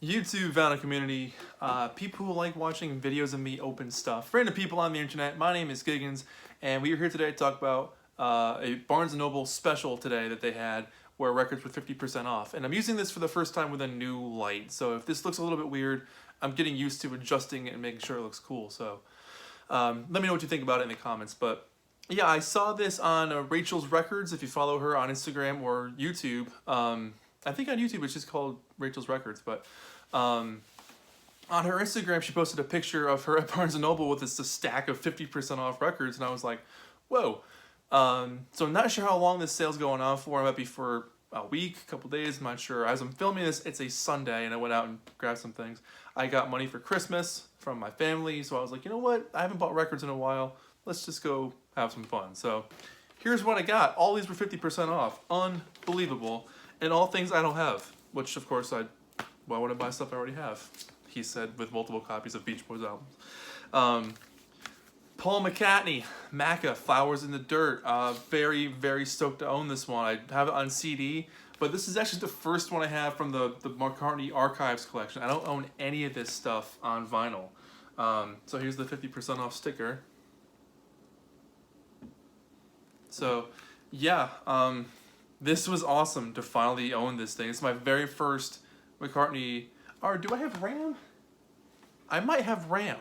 YouTube found a community, people who like watching videos of me open stuff. Random people on the internet. My name is Giggins, and we are here today to talk about a Barnes & Noble special today that they had where records were 50% off. And I'm using this for the first time with a new light, so if this looks a little bit weird, I'm getting used to adjusting it and making sure it looks cool. So let me know what you think about it in the comments. But yeah, I saw this on Rachel's Records, if you follow her on Instagram or YouTube. I think on YouTube it's just called Rachel's Records, but on her Instagram she posted a picture of her at Barnes & Noble with this stack of 50% off records, and I was like, whoa. So I'm not sure how long this sale's going on for. It might be for a week, a couple days, I'm not sure. As I'm filming this, it's a Sunday, and I went out and grabbed some things. I got money for Christmas from my family, so I was like, you know what? I haven't bought records in a while. Let's just go have some fun. So here's what I got. All these were 50% off. Unbelievable. And all things I don't have, which of course why would I buy stuff I already have? He said with multiple copies of Beach Boys albums. Paul McCartney, Macca, Flowers in the Dirt. Very, very stoked to own this one. I have it on CD, but this is actually the first one I have from the McCartney Archives collection. I don't own any of this stuff on vinyl. So here's the 50% off sticker. So yeah, this was awesome to finally own this thing. It's my very first McCartney. Or do I have RAM? I might have RAM.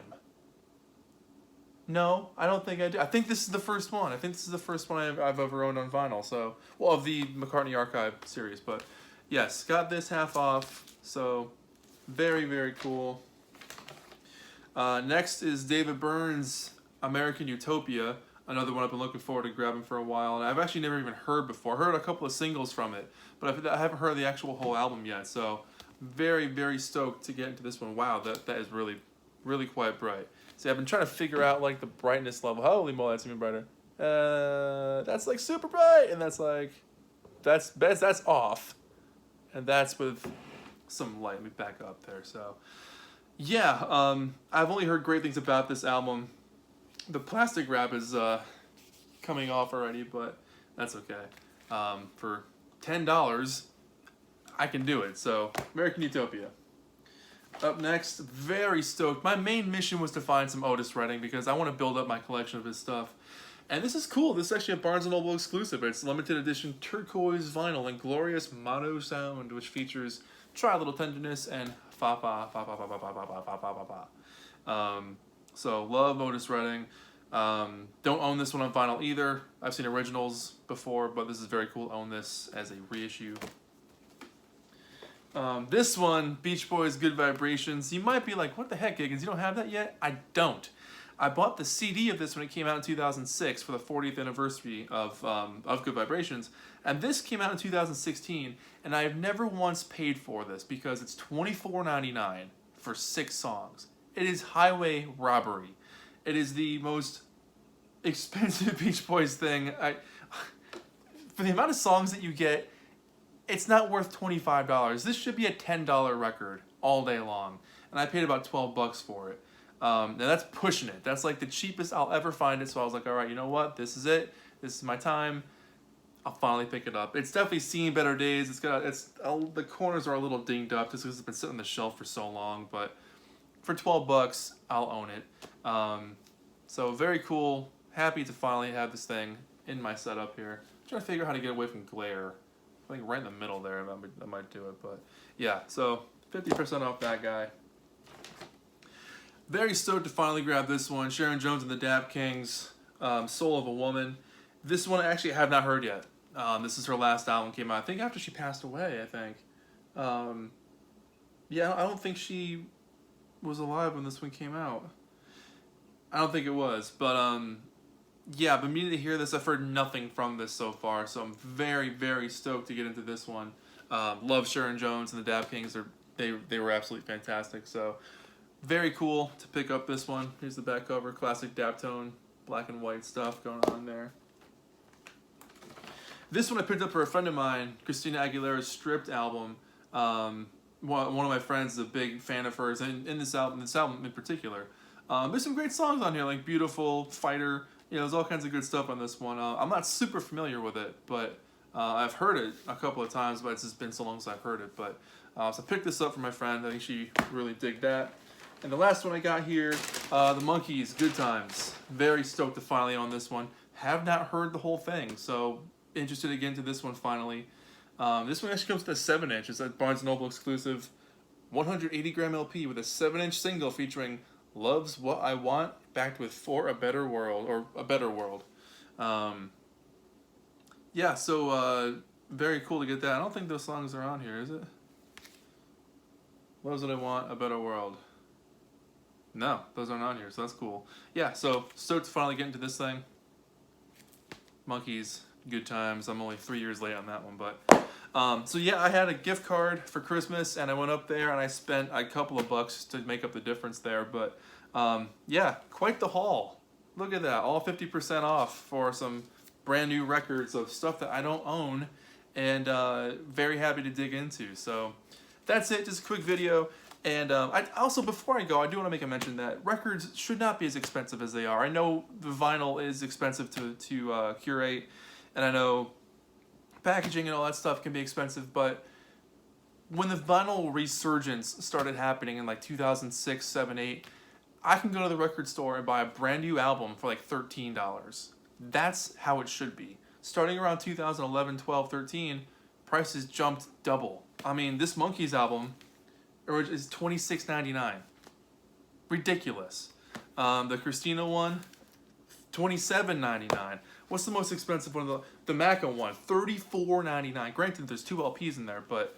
No, I don't think I do. I think this is the first one. I think this is the first one I've ever owned on vinyl. So, well, of the McCartney Archive series. But yes, got this half off. So, very, very cool. Next is David Byrne's American Utopia. Another one I've been looking forward to grabbing for a while, and I've actually never even heard before. Heard a couple of singles from it, but I haven't heard the actual whole album yet. So, very, very stoked to get into this one. Wow, that is really, really quite bright. See, I've been trying to figure out like the brightness level. Holy moly, that's even brighter. That's like super bright, and that's like, that's off, and that's with some light. Let me back up there. So, yeah, I've only heard great things about this album. The plastic wrap is coming off already, but that's okay. For $10, I can do it. So, American Utopia. Up next, very stoked. My main mission was to find some Otis Redding because I want to build up my collection of his stuff. And this is cool. This is actually a Barnes & Noble exclusive. It's limited edition turquoise vinyl and glorious mono sound, which features Try a Little Tenderness and Fa Fa Fa Fa Fa Fa Fa Fa Fa Fa Fa Fa. So, love Otis Redding. Don't own this one on vinyl either. I've seen originals before, but this is very cool. Own this as a reissue. This one, Beach Boys, Good Vibrations. You might be like, what the heck, Giggins? You don't have that yet? I don't. I bought the CD of this when it came out in 2006 for the 40th anniversary of Good Vibrations. And this came out in 2016, and I have never once paid for this because it's $24.99 for 6 songs. It is highway robbery. It is the most expensive Beach Boys thing. For the amount of songs that you get, it's not worth $25. This should be a $10 record all day long. And I paid about $12 for it. Now that's pushing it. That's like the cheapest I'll ever find it. So I was like, all right, you know what? This is it. This is my time. I'll finally pick it up. It's definitely seen better days. The corners are a little dinged up just because it's been sitting on the shelf for so long. But for $12, I'll own it. So very cool. Happy to finally have this thing in my setup here. I'm trying to figure out how to get away from glare. I think right in the middle there, that might do it. But yeah, so 50% off that guy. Very stoked to finally grab this one. Sharon Jones and the Dap Kings, Soul of a Woman. This one I actually have not heard yet. This is her last album, came out I think after she passed away, I think. Yeah, I don't think she was alive when this one came out. I don't think it was, but yeah, I've been meaning to hear this. I've heard nothing from this so far, so I'm very, very stoked to get into this one. Love Sharon Jones and the Dap Kings. They were absolutely fantastic, so very cool to pick up this one. Here's the back cover, classic Dap tone, black and white stuff going on there. This one I picked up for a friend of mine, Christina Aguilera's Stripped album. One of my friends is a big fan of hers, and in this album in particular. There's some great songs on here, like Beautiful, Fighter. There's all kinds of good stuff on this one. I'm not super familiar with it, but I've heard it a couple of times, but it's just been so long since I've heard it. But So I picked this up for my friend. I think she really digged that. And the last one I got here, the Monkees, Good Times. Very stoked to finally own this one. Have not heard the whole thing, so interested to get into this one finally. This one actually comes with a 7-inch. It's a Barnes & Noble exclusive 180-gram LP with a 7-inch single featuring Love's What I Want, backed with For a Better World, or A Better World. Yeah, so very cool to get that. I don't think those songs are on here, is it? Love's What I Want, A Better World. No, those aren't on here, so that's cool. Yeah, so stoked to finally get into this thing. Monkees, Good Times. I'm only 3 years late on that one, but so yeah, I had a gift card for Christmas, and I went up there and I spent a couple of bucks to make up the difference there. But yeah, quite the haul. Look at that, all 50% off for some brand new records of stuff that I don't own, and very happy to dig into. So that's it, just a quick video. And I also, before I go, I do want to make a mention that records should not be as expensive as they are. I know the vinyl is expensive to curate, and I know packaging and all that stuff can be expensive, but when the vinyl resurgence started happening in like 2006, 7, 8, I can go to the record store and buy a brand new album for like $13. That's how it should be. Starting around 2011, 12, 13, prices jumped double. I mean, this Monkees album is $26.99. Ridiculous. The Christina one, $27.99. What's the most expensive one? The Macca one, $34.99. Granted, there's 2 LPs in there, but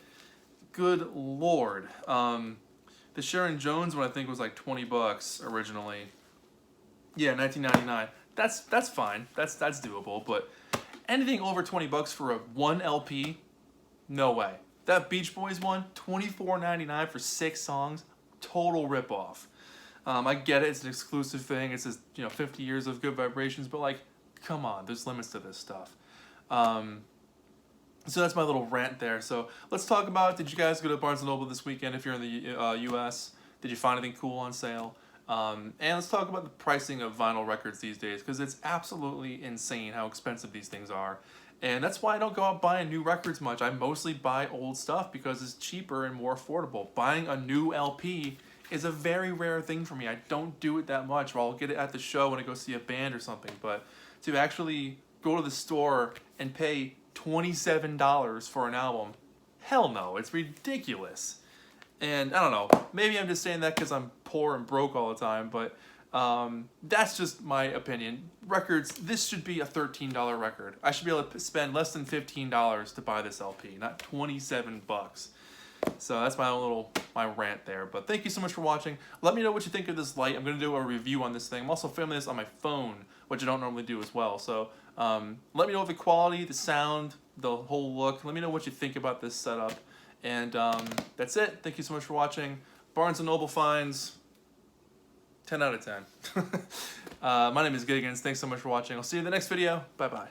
good lord. The Sharon Jones one I think was like 20 bucks originally. Yeah, $19.99. That's fine. That's doable. But anything over 20 bucks for a 1 LP, no way. That Beach Boys one, $24.99 for 6 songs, total ripoff. I get it, it's an exclusive thing. It says 50 years of good vibrations, but like, come on, there's limits to this stuff. So that's my little rant there. So let's talk about, did you guys go to Barnes & Noble this weekend if you're in the U.S.? Did you find anything cool on sale? And let's talk about the pricing of vinyl records these days, because it's absolutely insane how expensive these things are. And that's why I don't go out buying new records much. I mostly buy old stuff because it's cheaper and more affordable. Buying a new LP is a very rare thing for me. I don't do it that much. Or I'll get it at the show when I go see a band or something. But to actually go to the store and pay $27 for an album, hell no, it's ridiculous. And I don't know, maybe I'm just saying that because I'm poor and broke all the time, but that's just my opinion. Records, this should be a $13 record. I should be able to spend less than $15 to buy this LP, not 27 bucks. So that's my rant there. But thank you so much for watching. Let me know what you think of this light. I'm going to do a review on this thing. I'm also filming this on my phone, which I don't normally do as well. So let me know the quality, the sound, the whole look. Let me know what you think about this setup. And that's it. Thank you so much for watching. Barnes & Noble finds, 10 out of 10. My name is Giggins. Thanks so much for watching. I'll see you in the next video. Bye-bye.